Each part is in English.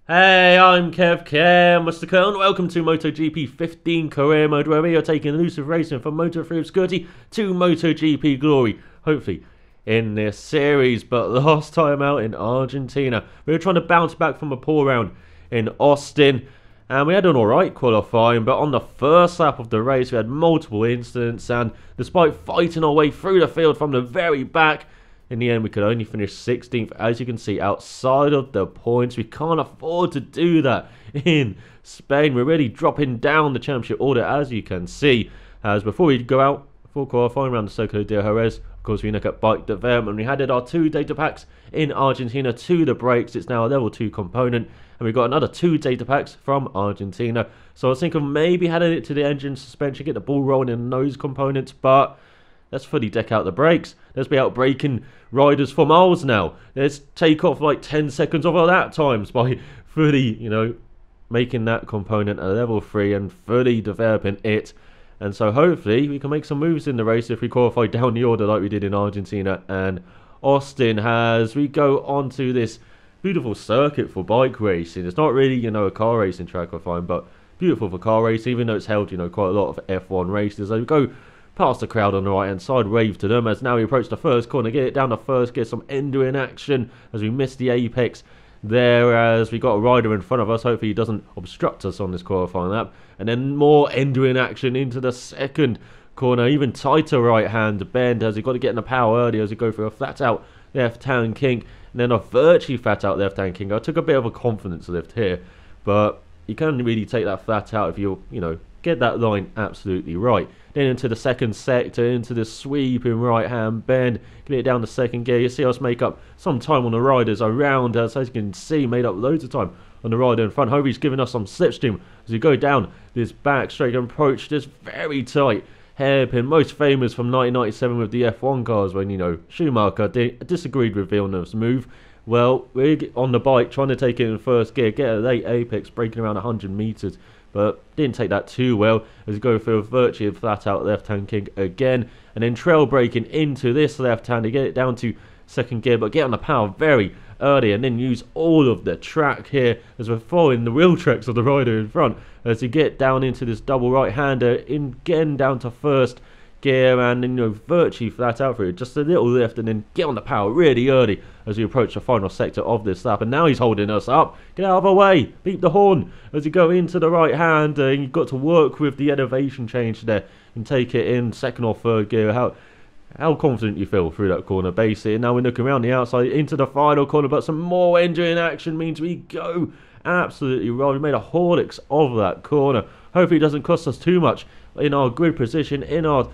Hey, I'm ElusiveKev, Mr. Curl, and welcome to MotoGP 15 Career Mode, where we are taking Elusive Racing from Moto3 obscurity to MotoGP glory, hopefully in this series. But last time out in Argentina, we were trying to bounce back from a poor round in Austin, and we had an alright qualifying, but on the first lap of the race we had multiple incidents, and despite fighting our way through the field from the very back, in the end, we could only finish 16th. As you can see, outside of the points, we can't afford to do that in Spain. We're really dropping down the championship order, as you can see. As before we go out for qualifying around the Circuito De Jerez, of course, we look at bike development. We added our 2 data packs in Argentina to the brakes. It's now a level 2 component, and we've got another 2 data packs from Argentina. So I was thinking of maybe adding it to the engine, suspension, get the ball rolling in those components, but let's fully deck out the brakes. Let's be out braking riders for miles now. Let's take off like 10 seconds off our lap times by fully, making that component a level 3 and fully developing it. And so hopefully we can make some moves in the race if we qualify down the order like we did in Argentina and Austin, as we go on to this beautiful circuit for bike racing. It's not really, a car racing track I find, but beautiful for car racing, even though it's held, quite a lot of F1 races. As we go past the crowd on the right hand side, wave to them as now we approach the first corner, get it down the first, get some end-to-end action as we miss the apex there, as we got a rider in front of us. Hopefully he doesn't obstruct us on this qualifying lap, and then more end-to-end action into the second corner, even tighter right hand bend as we got to get in the power early as we go for a flat out left hand kink and then a virtually flat out left hand kink. I took a bit of a confidence lift here, but you can really take that flat out if you get that line absolutely right. Then into the second sector, into the sweeping right hand bend, get it down the second gear. You see us make up some time on the riders around us. As you can see, made up loads of time on the rider in front. Hope he's giving us some slipstream as we go down this back straight and approach this very tight hairpin, most famous from 1997 with the F1 cars when Schumacher disagreed with Villeneuve's move. Well, we're on the bike trying to take it in first gear, get a late apex, breaking around 100 meters, but didn't take that too well as we go for a virtually flat out left hand kick again, and then trail braking into this left hand to get it down to second gear, but get on the power very early and then use all of the track here as we're following the wheel tracks of the rider in front as you get down into this double right hander again down to first gear, and then virtually flat out through just a little lift and then get on the power really early as we approach the final sector of this lap. And now he's holding us up. Get out of the way, beep the horn as you go into the right hand, and you've got to work with the elevation change there and take it in second or third gear. How confident you feel through that corner basically. And now we're looking around the outside into the final corner, but some more engine action means we go absolutely right. We made a Horlicks of that corner. Hopefully it doesn't cost us too much in our grid position, in our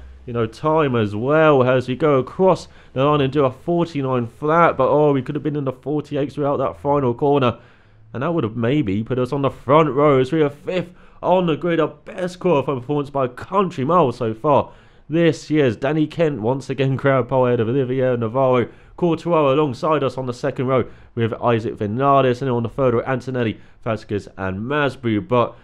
time as well, as we go across the line and do a 49 flat, but we could have been in the 48s throughout that final corner, and that would have maybe put us on the front row as we are 5th on the grid. Our best qualifying performance by a country mile so far this year's Danny Kent once again crowd pole ahead of Olivier Navarro. Courtois alongside us on the second row with Isaac Vinales, and on the third row Antonelli, Vasquez and Masbu. But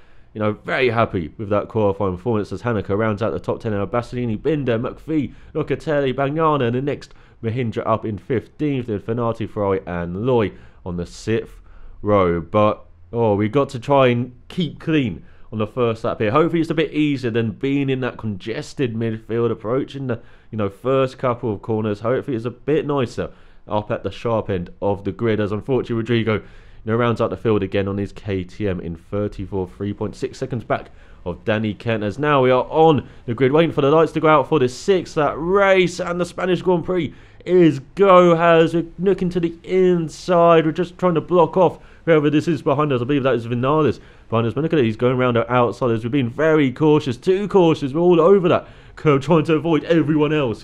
very happy with that qualifying performance as Hanukkah rounds out the top 10 now. Bastianini, Binder, McPhee, Locatelli, Bagnana, and the next Mahindra up in 15th, then Fenati, Ferrari and Loy on the 6th row. But we got to try and keep clean on the first lap here. Hopefully it's a bit easier than being in that congested midfield, approaching the first couple of corners. Hopefully it's a bit nicer up at the sharp end of the grid, as unfortunately Rodrigo rounds out the field again on his KTM in 34, 3.6 seconds back of Danny Kent, as now we are on the grid waiting for the lights to go out for the 6th lap race, and the Spanish Grand Prix is go. As we're looking to the inside, we're just trying to block off whoever this is behind us. I believe that is Vinales behind us, but look at it, he's going around our outsiders. We've been very cautious, too cautious. We're all over that curve trying to avoid everyone else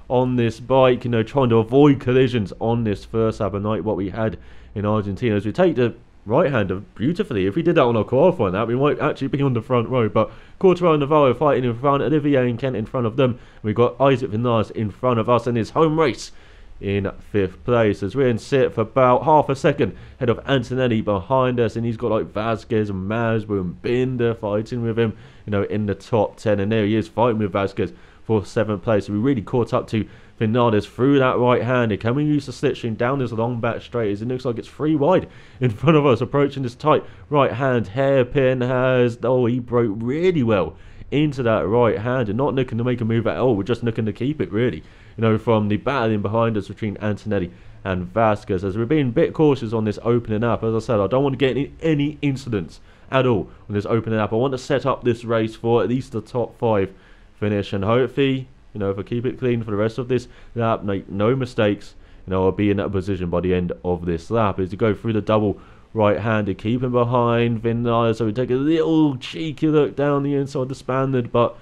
on this bike, trying to avoid collisions on this first lap, and like what we had in Argentina, as we take the right hander beautifully. If we did that on our qualifying lap, we might actually be on the front row. But Courtois and Navarro fighting in front, Olivier and Kent in front of them. We've got Isaac Vinales in front of us, and his home race in 5th place as we're in 6th for about half a second ahead of Antonelli behind us, and he's got like Vasquez and Masbu and Binder fighting with him in the top 10, and there he is fighting with Vasquez for 7th place. So we really caught up to Vinales through that right-hander. Can we use the slipstream down this long back straight as it looks like it's 3 wide in front of us, approaching this tight right-hand hairpin has... Oh, he broke really well into that right-hander. Not looking to make a move at all. We're just looking to keep it, really. You know, from the battling behind us between Antonelli and Vasquez, as we're being a bit cautious on this opening up. As I said, I don't want to get any incidents at all on this opening up. I want to set up this race for at least the top 5 finish, and hopefully, you know, if I keep it clean for the rest of this lap, make no mistakes, you know, I'll be in that position by the end of this lap. Is to go through the double right-handed, keeping behind Vinales, so we take a little cheeky look down the inside the Spaniard, but,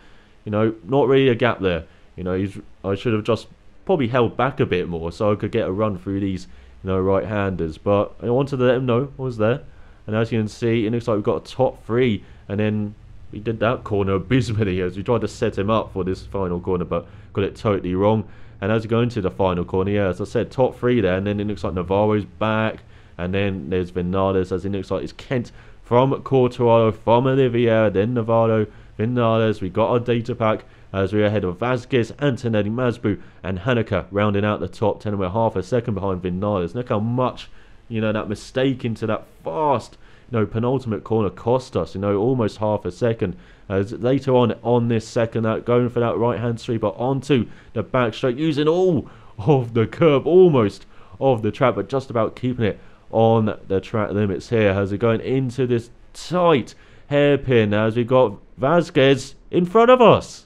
you know, not really a gap there. You know, I should have just probably held back a bit more so I could get a run through these, you know, right-handers, but I wanted to let him know I was there. And as you can see, it looks like we've got a top 3, and then we did that corner abysmally as we tried to set him up for this final corner, but got it totally wrong. And as you go into the final corner, yeah, as I said, top 3 there, and then it looks like Navarro's back, and then there's Vinales, as it looks like it's Kent from Quartararo, from Oliveira, then Navarro, Vinales. We got our data pack as we're ahead of Vasquez, Antonelli, Masbu, and Haneke rounding out the top 10, and we're half a second behind Vinales. Look how much, you know, that mistake into that fast, you know, penultimate corner cost us, you know, almost half a second. As later on this second, that going for that right hand sweeper onto the back straight, using all of the curb almost of the track, but just about keeping it on the track limits here as we're going into this tight hairpin as we got Vasquez in front of us.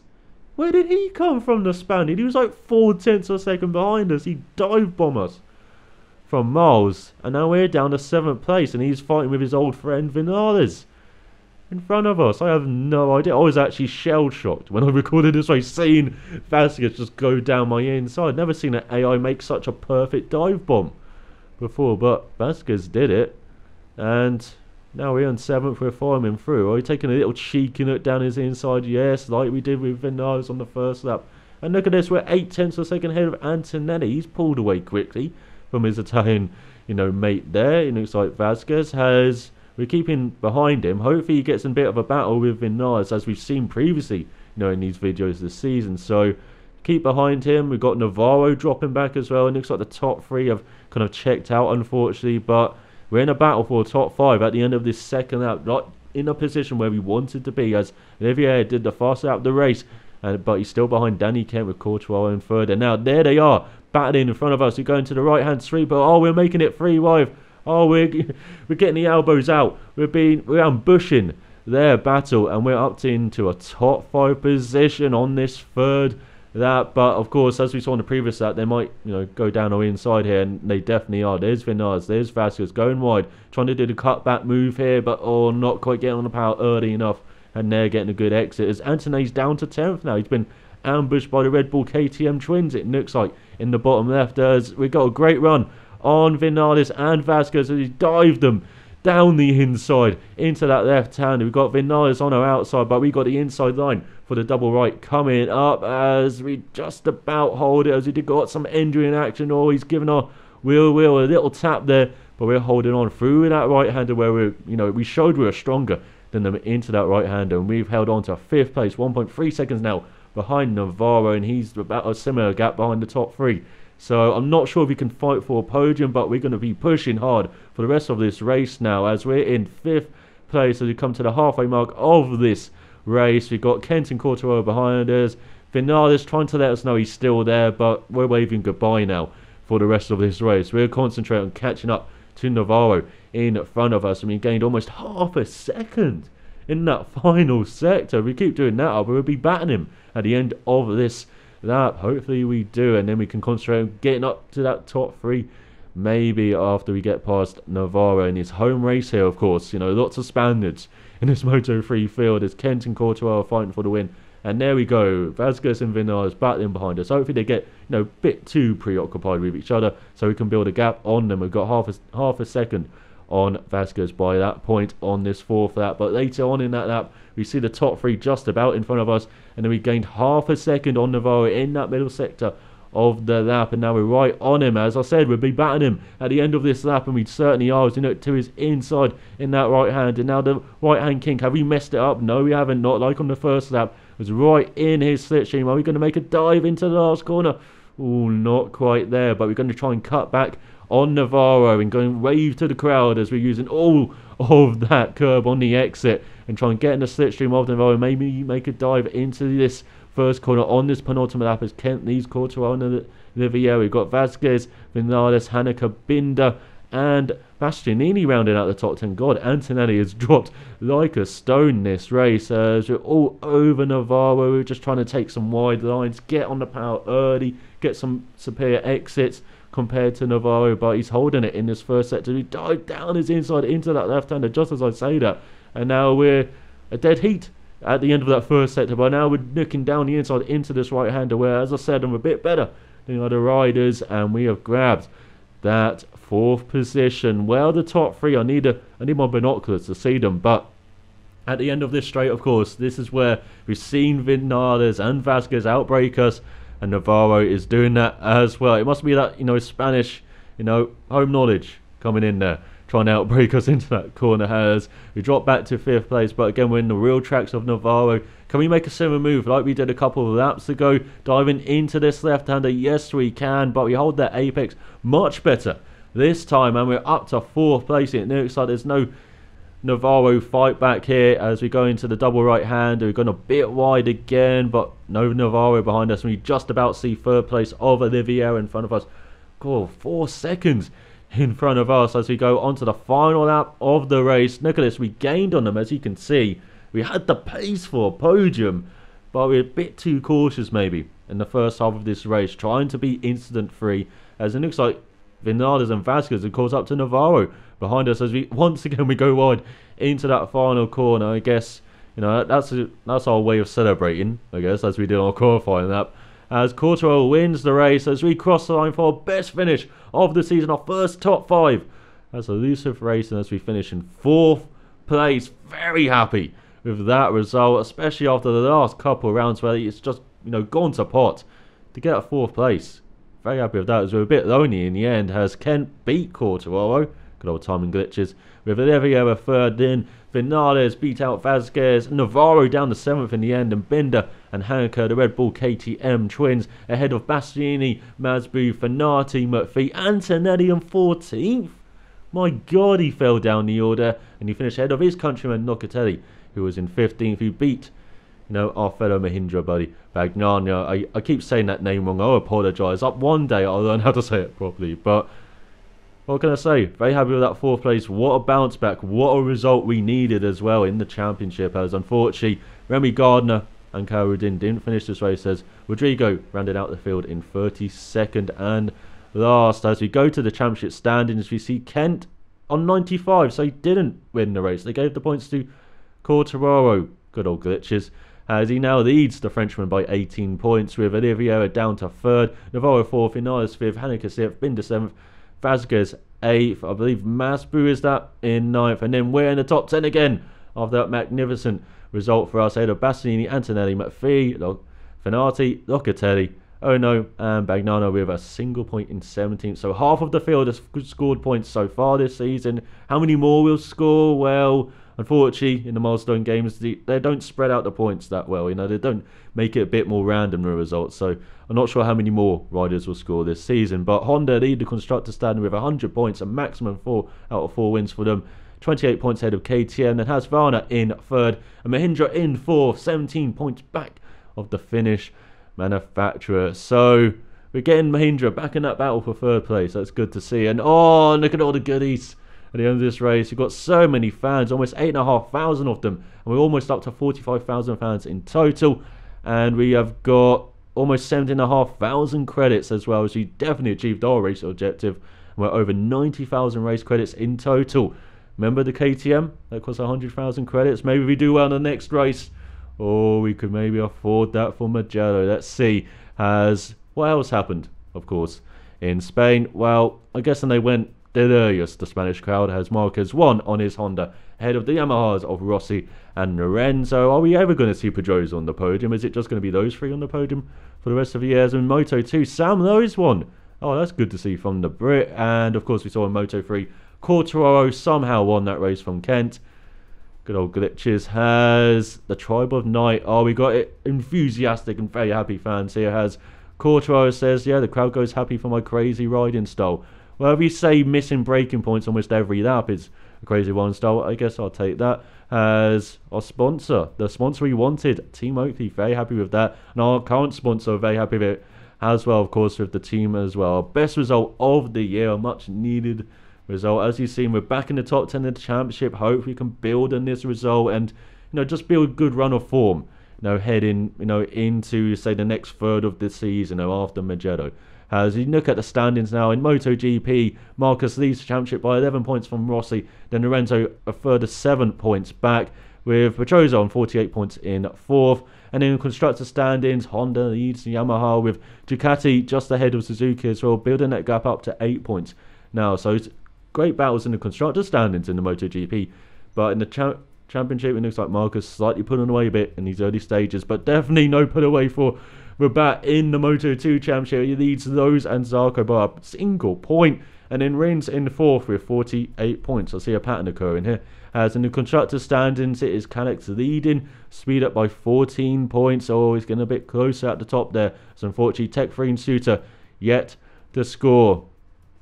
Where did he come from, the Spaniard? He was like 0.4 of a second behind us. He dive bombed us from miles, and now we're down to 7th place, and he's fighting with his old friend Vinales in front of us. I have no idea. I was actually shell-shocked when I recorded this race, seeing Vasquez just go down my inside. Never seen an AI make such a perfect dive bomb before, but Vasquez did it, and now we're on 7th. We're following him through. Are we taking a little cheeky look down his inside? Yes, like we did with Vinales on the first lap. And look at this, we're 0.8 of a second ahead of Antonelli. He's pulled away quickly from his Italian, you know, mate there. It looks like Vasquez has... We're keeping behind him. Hopefully he gets in a bit of a battle with Vinales, as we've seen previously, you know, in these videos this season. So keep behind him. We've got Navarro dropping back as well. It looks like the top 3 have kind of checked out, unfortunately, but we're in a battle for top 5 at the end of this second lap, not in a position where we wanted to be, as Olivier did the fast lap of the race, but he's still behind Danny Kent with Courtois in third. And now there they are, battling in front of us. We're going to the right-hand sweeper. Oh, we're making it 3 wide. Oh, we're getting the elbows out. We're ambushing their battle, and we're up into a top 5 position on this third lap. But of course, as we saw in the previous lap, they might, you know, go down our inside here, and they definitely are. There's Vinales, there's Vasquez going wide, trying to do the cutback move here, but oh, not quite getting on the power early enough, and they're getting a good exit. As Antonelli's down to 10th now. He's been ambushed by the Red Bull KTM twins, it looks like, in the bottom left. As we got a great run on Vinales and Vasquez as he dived them down the inside into that left hand. We've got Vinales on our outside, but we got the inside line for the double right coming up as we just about hold it, as he did got some injury in action. Oh, he's given our wheel a little tap there, but we're holding on through that right hander where we're, you know, we showed we were stronger than them into that right hander, and we've held on to 5th place, 1.3 seconds now behind Navarro, and he's about a similar gap behind the top 3. So I'm not sure if we can fight for a podium, but we're going to be pushing hard for the rest of this race now, as we're in 5th place as we come to the halfway mark of this race. We've got Kent and Courtois behind us. Vinales trying to let us know he's still there, but we're waving goodbye now for the rest of this race. We're concentrating on catching up to Navarro in front of us, and we gained almost half a second in that final sector. If we keep doing that up, we'll be batting him at the end of this lap. Hopefully we do, and then we can concentrate on getting up to that top 3, maybe after we get past Navarro in his home race here. Of course, you know, lots of Spaniards in this Moto3 field as Kent and Courtois are fighting for the win. And there we go, Vasquez and Vinales battling behind us. Hopefully they get, you know, a bit too preoccupied with each other, so we can build a gap on them. We've got half a second on Vasquez by that point on this 4th lap, but later on in that lap we see the top 3 just about in front of us, and then we gained half a second on Navarro in that middle sector of the lap, and now we're right on him. As I said, we'll be batting him at the end of this lap, and we certainly are, you know, to his inside in that right hand. And now the right hand kink, have we messed it up? No, we haven't, not like on the first lap. It was right in his slipstream. Are we going to make a dive into the last corner? Oh, not quite there, but we're going to try and cut back on Navarro and go and wave to the crowd as we're using all of that curb on the exit and try and get in the slipstream of Navarro. Maybe make a dive into this first corner on this penultimate lap as Kent leads Quartararo and Olivier. We've got Vasquez, Vinales, Haneke, Binder and Bastianini rounding out the top 10. God, Antonelli has dropped like a stone this race as we're all over Navarro. We're just trying to take some wide lines, get on the power early, get some superior exits compared to Navarro, but he's holding it in this first sector. He dived down his inside into that left-hander just as I say that, and now we're a dead heat at the end of that first sector, but now we're nicking down the inside into this right-hander where, as I said, I'm a bit better than the other riders, and we have grabbed that 4th position. Well, the top 3, I need my binoculars to see them, but at the end of this straight, of course, this is where we've seen Vinales and Vasquez outbreak us, and Navarro is doing that as well. It must be that, Spanish, home knowledge coming in there, trying to outbreak us into that corner as we drop back to 5th place. But again, we're in the real tracks of Navarro. Can we make a similar move like we did a couple of laps ago, diving into this left-hander? Yes, we can, but we hold that apex much better this time, and we're up to 4th place. It looks like there's no Navarro fight back here as we go into the double right-hander. We've gone a bit wide again, but no Navarro behind us, and we just about see 3rd place of Olivier in front of us. God, 4 seconds in front of us as we go onto the final lap of the race. Look at this, we gained on them, as you can see. We had the pace for a podium, but we're a bit too cautious maybe in the first half of this race, trying to be incident-free, as it looks like Vinales and Vasquez have caught up to Navarro behind us as we once again we go wide into that final corner. I guess that's our way of celebrating, I guess, as we did on our qualifying lap, as Quartararo wins the race as we cross the line for our best finish of the season, our first top 5 as Elusive Racing, as we finish in 4th place. Very happy with that result, especially after the last couple of rounds where it's just gone to pot to get a 4th place. Very happy with that, as we're a bit lonely in the end as Kent beat Quartararo. Good old timing glitches. With Olivier a 3rd in. Vinales beat out Vasquez. Navarro down to 7th in the end. And Binder and Haneke, the Red Bull KTM twins, ahead of Bastianini, Masbu, Fanati, McPhee, Antonelli in 14th. My God, he fell down the order. And he finished ahead of his countryman Locatelli, who was in 15th, who beat our fellow Mahindra buddy, Bagnagna. I keep saying that name wrong. I apologise. Up one day I'll learn how to say it properly. But what can I say? Very happy with that 4th place. What a bounce back. What a result we needed as well in the championship. As unfortunately, Remy Gardner and Carudin didn't finish this race, as Rodrigo rounded out the field in 32nd and last. As we go to the championship standings, we see Kent on 95. So he didn't win the race. They gave the points to Quartararo. Good old glitches. As he now leads the Frenchman by 18 points, with Olivier down to 3rd, Navarro 4th, Vinales 5th, Haneke 6th, Binder 7th, Vasquez 8th, I believe Masbu is that in 9th, and then we're in the top 10 again after that magnificent result for us, ahead of Bastianini, Antonelli, McPhee, Fanati, Locatelli, Ono and Bagnano with a single point in 17th. So half of the field has scored points so far this season. How many more will score? Well, unfortunately, in the milestone games, they don't spread out the points that well. They don't make it a bit more random, the results. So I'm not sure how many more riders will score this season. But Honda lead the constructor standing with 100 points, a maximum 4 out of 4 wins for them. 28 points ahead of KTM. Then has Varna in 3rd, and Mahindra in 4th, 17 points back of the Finnish manufacturer. So we're getting Mahindra back in that battle for 3rd place. That's good to see. And look at all the goodies at the end of this race. You've got so many fans, almost 8,500 of them, and we're almost up to 45,000 fans in total, and we have got almost 17,500 credits as well, as we definitely achieved our race objective, and we're over 90,000 race credits in total. Remember the KTM? That costs 100,000 credits. Maybe we do well in the next race, or we could maybe afford that for Mugello. Let's see. What else happened, of course, in Spain? Well, I guess when they went delirious, the Spanish crowd, has Marquez won on his Honda ahead of the Yamahas of Rossi and Lorenzo. Are we ever going to see Pedrosa on the podium? Is it just going to be those 3 on the podium for the rest of the years? And Moto2, Sam Lowe's won. Oh, that's good to see from the Brit. And of course we saw in Moto3, Quartararo somehow won that race from Kent. Good old glitches. Has the Tribe of Night. Oh, we got it. Enthusiastic and very happy fans here. Has Quartaro says, yeah, the crowd goes happy for my crazy riding style. Well, if you say missing braking points almost every lap is a crazy riding style, I guess I'll take that. As our sponsor, the sponsor we wanted, Team Oakley, very happy with that. And our current sponsor, very happy with it as well, of course, with the team as well. Best result of the year, a much needed result. As you've seen, we're back in the top 10 of the championship. Hopefully we can build on this result and, just build a good run of form, heading, into, say, the next third of the season, after Magello. As you look at the standings now in MotoGP, Marcus leads the championship by 11 points from Rossi. Then Lorenzo a further 7 points back, with Petroza on 48 points in 4th. And in the constructor standings, Honda leads Yamaha, with Ducati just ahead of Suzuki as well, building that gap up to 8 points now. So it's great battles in the constructor standings in the MotoGP. But in the championship, it looks like Marcus slightly pulling away a bit in these early stages, but definitely no put away for Rabat in the Moto2 Championship. He leads Lowe's and Zarco by a single point, and then Rins in 4th with 48 points. I see a pattern occurring here. As in the constructor standings, it is Canex leading, speed up by 14 points. Oh, he's getting a bit closer at the top there. So unfortunately, Tech 3 and Suter yet to score.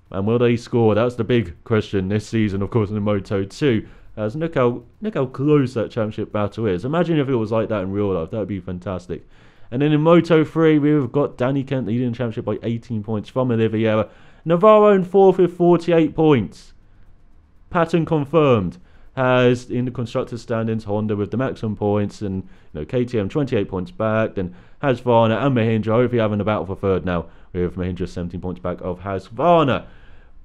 And will they score? That's the big question this season, of course, in the Moto2. As look how close that championship battle is. Imagine if it was like that in real life. That would be fantastic. And then in Moto3, we've got Danny Kent leading the championship by 18 points from Oliveira. Navarro in 4th with 48 points. Pattern confirmed. Has in the constructors standings Honda with the maximum points, and KTM 28 points back. Then Husqvarna and Mahindra hopefully having a battle for third now, with Mahindra 17 points back of Husqvarna.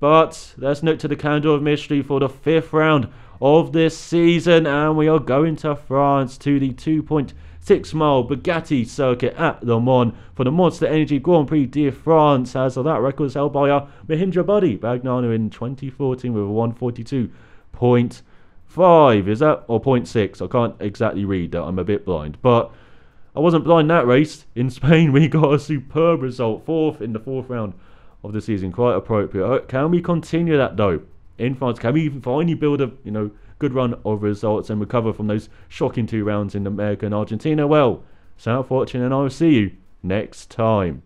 But let's look to the calendar of mystery for the 5th round of this season, and we are going to France, to the 2.6 mile Bugatti circuit at Le Mans for the Monster Energy Grand Prix de France, as that record is held by our Mahindra buddy Bagnano in 2014 with a 142.5. Is that, or 0.6? I can't exactly read that, I'm a bit blind, but I wasn't blind that race. In Spain we got a superb result, 4th in the 4th round of the season, quite appropriate. Can we continue that though in France? Can we finally build a good run of results and recover from those shocking 2 rounds in America and Argentina? Well, thanks for watching, and I will see you next time.